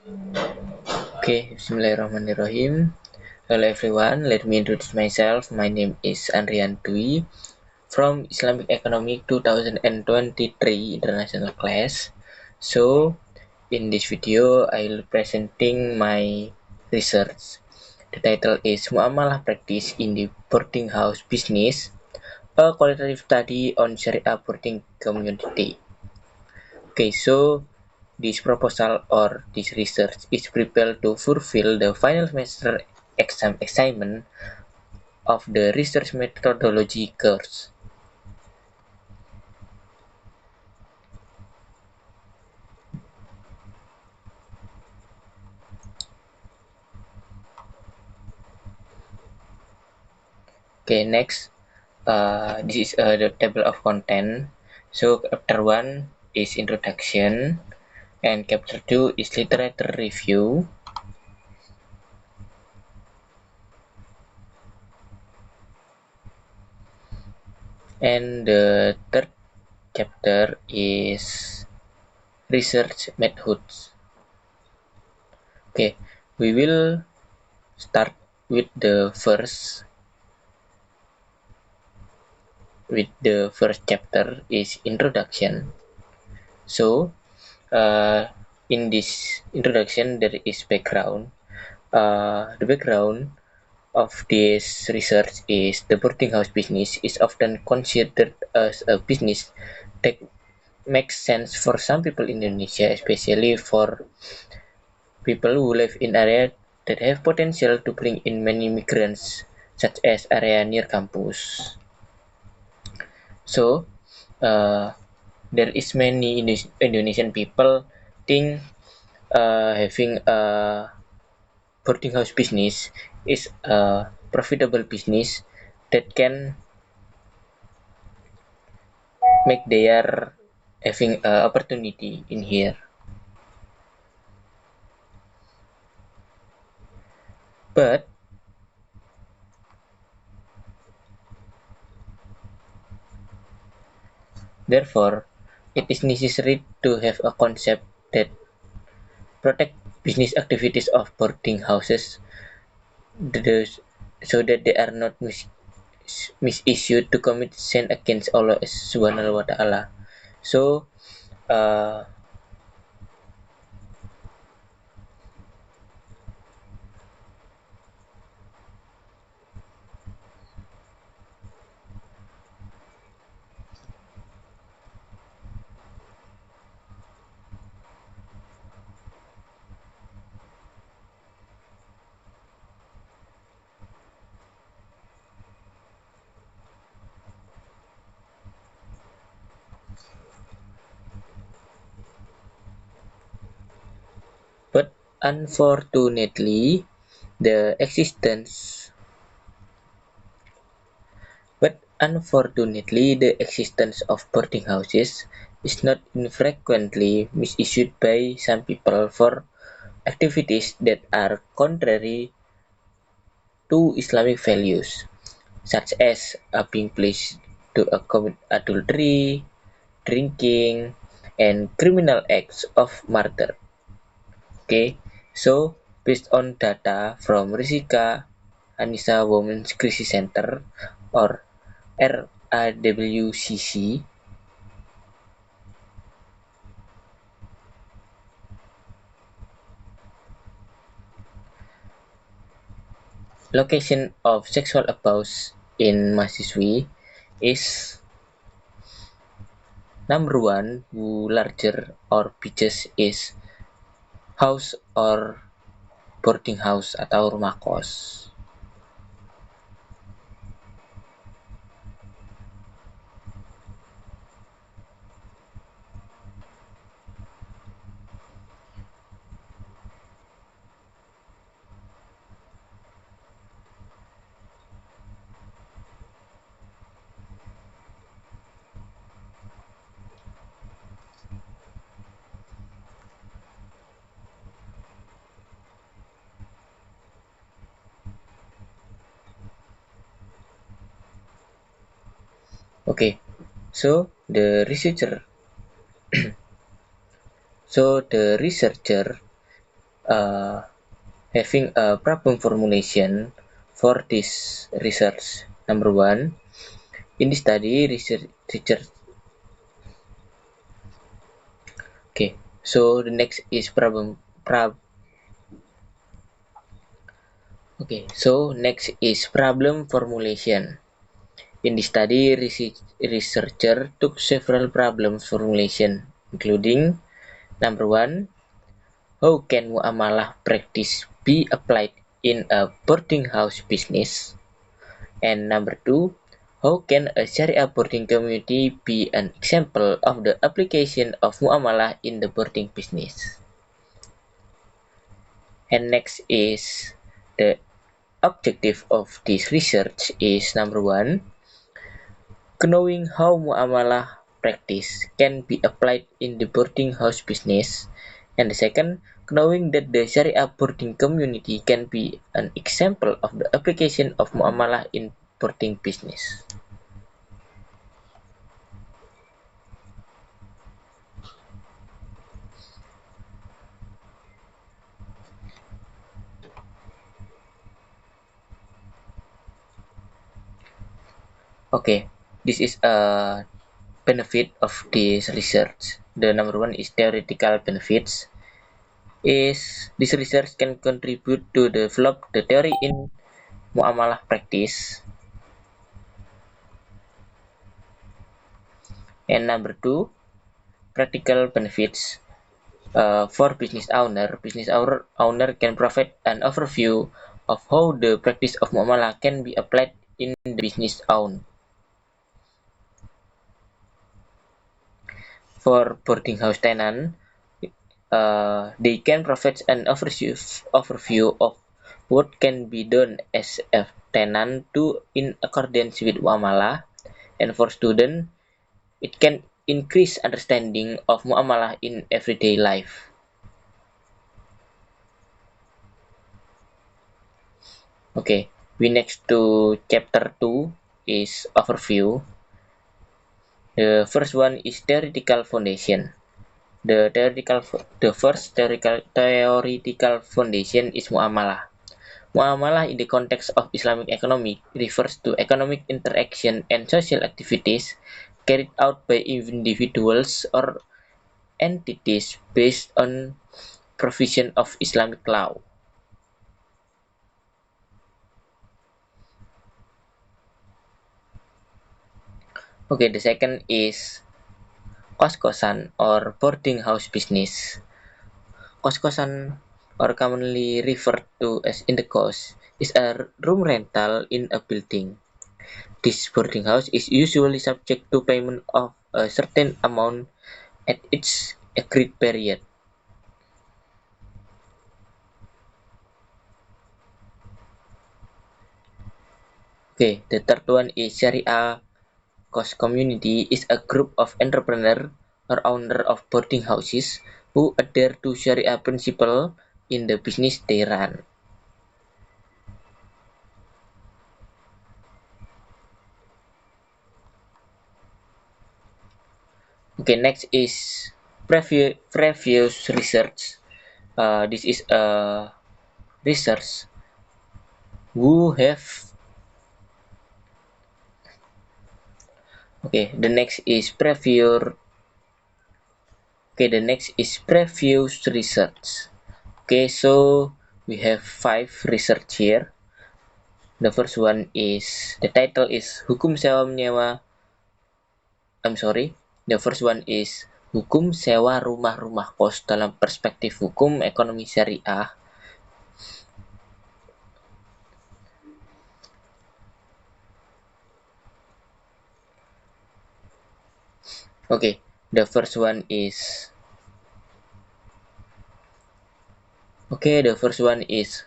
Okay, Bismillahirrahmanirrahim. Hello everyone, let me introduce myself. My name is Andrian Dwi from Islamic Economic 2023 International Class. So, in this video, I'll presenting my research. The title is Muamalah Practice in the Boarding House Business, a qualitative study on Sharia boarding community. Okay, so this proposal or this research is prepared to fulfill the final semester exam assignment of the research methodology course. Okay, next, this is the table of content. So chapter 1 is introduction and chapter 2 is literature review. And the third chapter is research methods. Okay, we will start with the first chapter is introduction. So in this introduction there is background. The background of this research is the boarding house business is often considered as a business that makes sense for some people in Indonesia, especially for people who live in areas that have potential to bring in many migrants, such as area near campus. So, uh, there is many Indonesian people think having a boarding house business is a profitable business that can make their having a opportunity in here. But therefore, it is necessary to have a concept that protect business activities of boarding houses so that they are not misused to commit sin against Allah Subhanahu wa Ta'ala. So, uh, but unfortunately, the existence but unfortunately, the existence of boarding houses is not infrequently misused by some people for activities that are contrary to Islamic values, such as being placed to commit adultery, drinking, and criminal acts of murder. Okay, so based on data from Risika Anissa Women's Crisis Center or RAWCC, location of sexual abuse in mahasiswi is number one, who larger or biggest is house or boarding house atau rumah kos. Okay, so the researcher having a problem formulation for this research. Number one, in this study, research. Okay, so the next is problem. Okay, so next is problem formulation. In the study, researcher took several problem formulation, including number one, how can muamalah practice be applied in a boarding house business? And number two, how can a Sharia boarding community be an example of the application of muamalah in the boarding business? And next is the objective of this research is number one, knowing how muamalah practice can be applied in the boarding house business, and the second, knowing that the Sharia boarding community can be an example of the application of muamalah in boarding business. Okay, this is a benefit of this research. The number one is theoretical benefits. Is this research can contribute to develop the theory in muamalah practice. And number two, practical benefits. For business owner can provide an overview of how the practice of muamalah can be applied in the business own. For boarding house tenant, they can provide an overview of what can be done as a tenant to in accordance with muamalah, and for student, it can increase understanding of muamalah in everyday life. Okay, we next to chapter 2 is overview. The first one is theoretical foundation. The first theoretical foundation is muamalah. Muamalah in the context of Islamic economic refers to economic interaction and social activities carried out by individuals or entities based on provision of Islamic law. Okay, the second is kos-kosan or boarding house business. Kos-kosan, or commonly referred to as indekos, is a room rental in a building. This boarding house is usually subject to payment of a certain amount at its agreed period. Okay, the third one is Sharia Kos community is a group of entrepreneurs or owner of boarding houses who adhere to Sharia principle in the business they run. Okay, next is previous research. This is a research who have. Okay, the next is previous. Okay, the next is previous research. Okay, so we have 5 research here. The first one is the title is Hukum Sewa Menyewa. The first one is Hukum Sewa Rumah-Rumah Kos dalam Perspektif Hukum Ekonomi Syariah. Okay, the first one is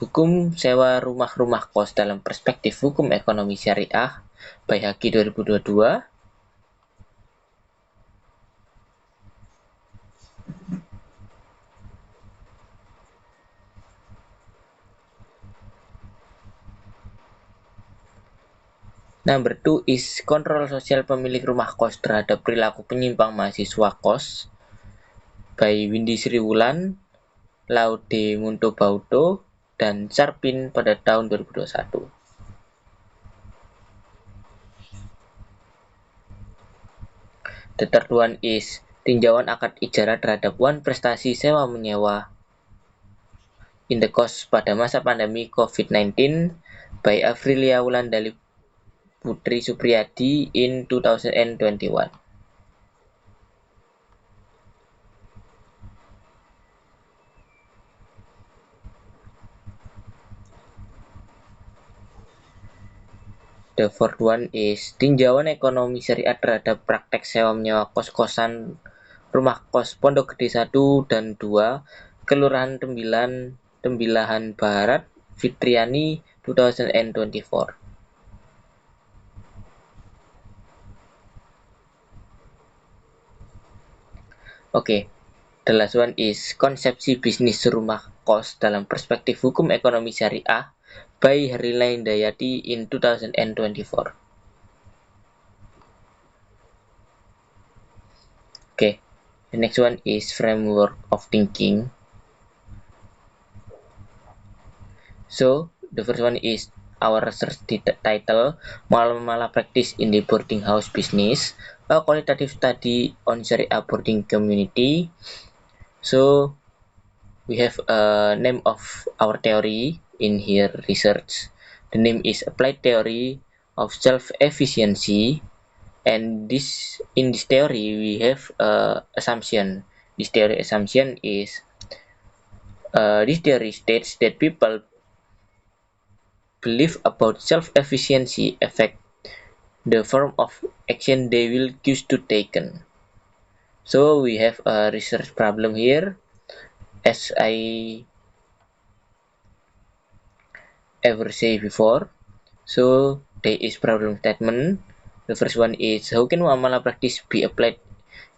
Hukum Sewa Rumah-Rumah Kos dalam Perspektif Hukum Ekonomi Syariah by Haki 2022. Number 2 is kontrol sosial pemilik rumah kos terhadap perilaku penyimpang mahasiswa kos by Windy Sriwulan Laude Montebaudo, dan Charpin pada tahun 2021. The third one is tinjauan akad ijarah terhadap wan prestasi sewa menyewa in the cost pada masa pandemi COVID-19 by Afrilia Wulandari Putri Supriyadi in 2021. The fourth one is tinjauan ekonomi syariah terhadap praktek sewa menyewa kos-kosan rumah kos Pondok Gede 1 dan 2, Kelurahan Tembilahan Barat, Fitriani 2024. Oke, the last one is konsepsi bisnis rumah kos dalam perspektif hukum ekonomi syariah by Herlina Indayati in 2024. Okay, the next one is framework of thinking. So, the first one is our research title, Mala Practice in the Boarding House Business, a qualitative study on Sharia boarding community. So, we have a name of our theory in here, research. The name is Applied Theory of Self-Efficiency, and in this theory we have assumption. This theory assumption is this theory states that people believe about self-efficiency affect the form of action they will choose to taken. So we have a research problem here, as I ever say before. So there is problem statement. The first one is, how can muamalah practice be applied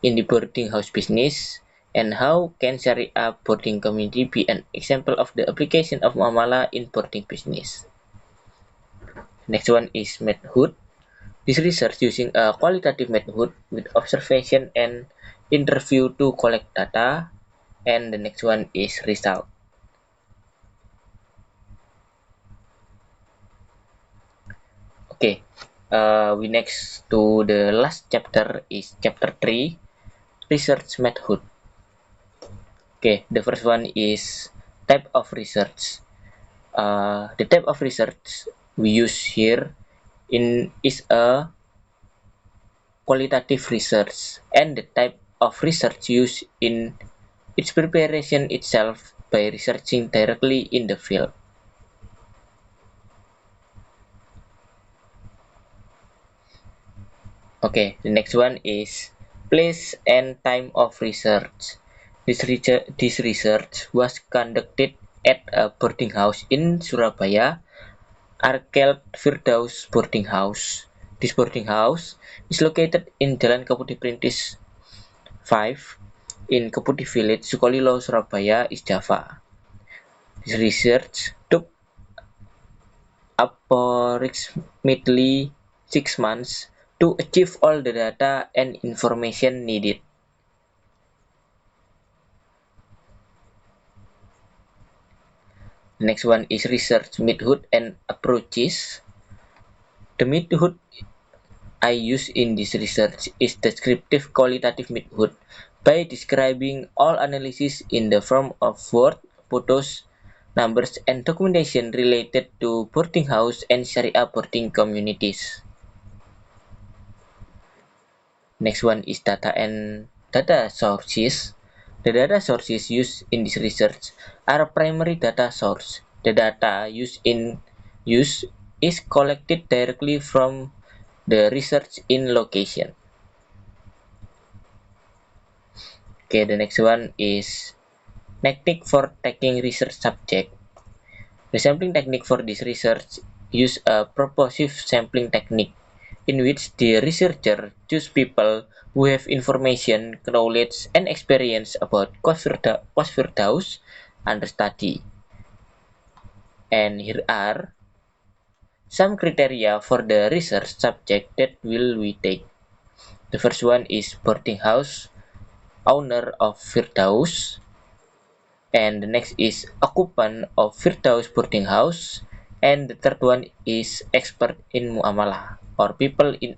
in the boarding house business, and how can Sharia boarding community be an example of the application of muamalah in boarding business? Next one is method. This research using a qualitative method with observation and interview to collect data, and the next one is result. Okay, we next to the last chapter is chapter 3, research method. Okay, the first one is type of research. The type of research we use here is a qualitative research, and the type of research used in its preparation itself by researching directly in the field. Okay, the next one is place and time of research. This research was conducted at a boarding house in Surabaya, Arkeld Firdaus Boarding House. This boarding house is located in Jalan Keputih Perintis 5 in Keputih Village, Sukolilo, Surabaya, East Java. This research took approximately 6 months to achieve all the data and information needed. The next one is research method and approaches. The method I use in this research is descriptive qualitative method by describing all analysis in the form of word, photos, numbers, and documentation related to boarding house and Sharia boarding communities. Next one is data and data sources. The data sources used in this research are primary data source. The data used is collected directly from the research in location. Okay, the next one is technique for taking research subject. The sampling technique for this research use a purposive sampling technique in which the researcher choose people who have information, knowledge, and experience about Qos Firdaus under study. And here are some criteria for the research subject that will we take. The first one is boarding house owner of Firdaus. And the next is occupant of Firdaus boarding house. And the third one is expert in muamalah or people who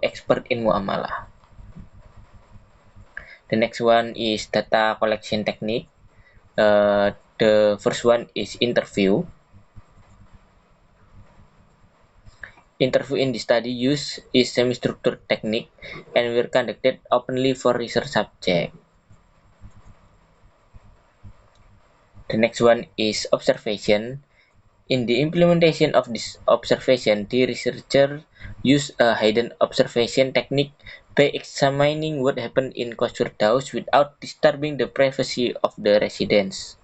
expert in muamalah. The next one is data collection technique. The first one is interview. Interview in the study use is semi-structured technique and were conducted openly for research subject. The next one is observation. In the implementation of this observation, the researcher used a hidden observation technique by examining what happened in Cosfirdaus without disturbing the privacy of the residents.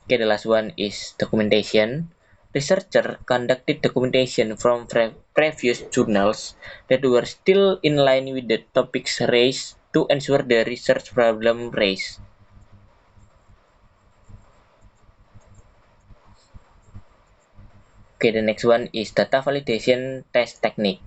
Okay, the last one is documentation. Researcher conducted documentation from previous journals that were still in line with the topics raised to ensure the research problem raised. Okay, the next one is data validation test technique.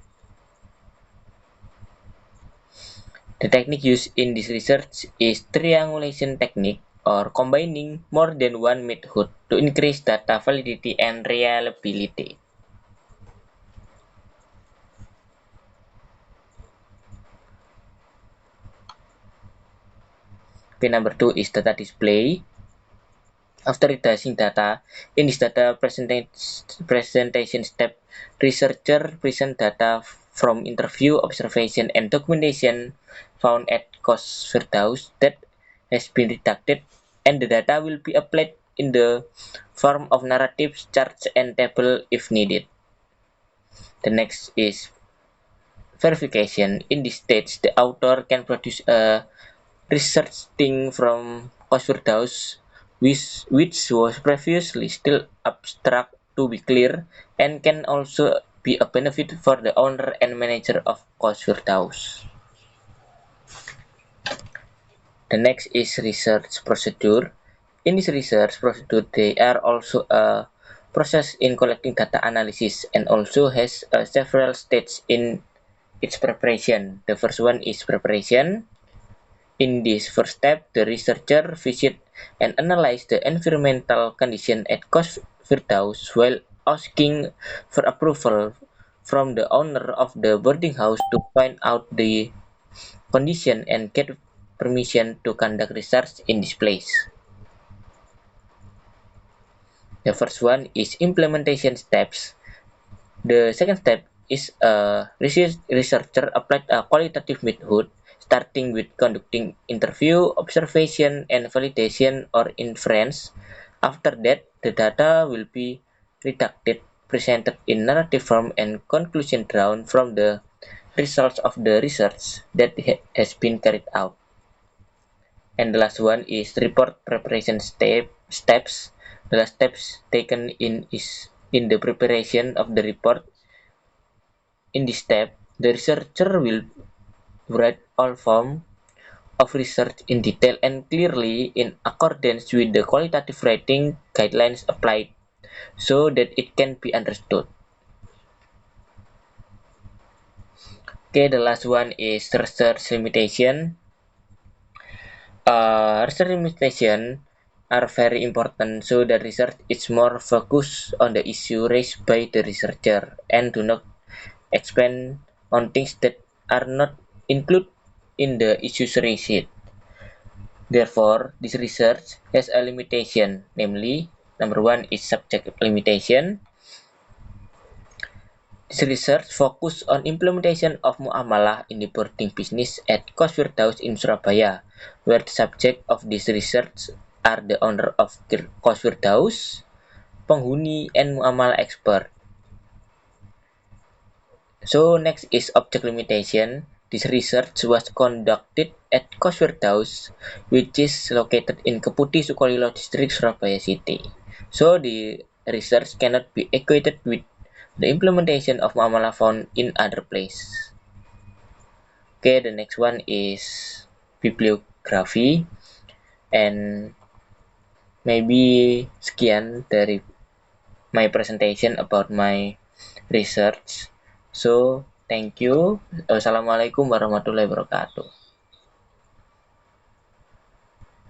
The technique used in this research is triangulation technique or combining more than one method to increase data validity and reliability. Okay, number 2 is data display. After retracing data, in this data presentation step, researcher present data from interview, observation, and documentation found at Cosfirdaus that has been redacted, and the data will be applied in the form of narratives, charts, and table if needed. The next is verification. In this stage, the author can produce a research thing from Cosfirdaus which was previously still abstract to be clear and can also be a benefit for the owner and manager of Cosfirdaus. The next is research procedure. In this research procedure, there are also a process in collecting data analysis and also has several stages in its preparation. The first one is preparation. In this first step, the researcher visit and analyze the environmental condition at Cosfirdaus while asking for approval from the owner of the boarding house to find out the condition and get permission to conduct research in this place. The first one is implementation steps. The second step is a researcher applied a qualitative method starting with conducting interview, observation, and validation or inference. After that, the data will be redacted, presented in narrative form, and conclusion drawn from the results of the research that has been carried out. And the last one is report preparation steps. The last steps taken in is in the preparation of the report. In this step, the researcher will write all form of research in detail and clearly in accordance with the qualitative writing guidelines applied so that it can be understood. Okay, the last one is research limitation. Research limitation are very important so that research is more focused on the issue raised by the researcher and do not expand on things that are not included in the issues raised. Therefore, this research has a limitation, namely, number one is subject limitation. This research focus on implementation of muamalah in the boarding business at Cosfirdaus in Surabaya, where the subject of this research are the owner of Cosfirdaus, penghuni, and muamalah expert. So next is object limitation. This research was conducted at Cosfirdaus, which is located in Keputih Sukolilo District, Surabaya City. So the research cannot be equated with the implementation of muamalah found in other place. Okay, the next one is bibliography, and maybe sekian dari my presentation about my research. So thank you. Wassalamualaikum warahmatullahi wabarakatuh.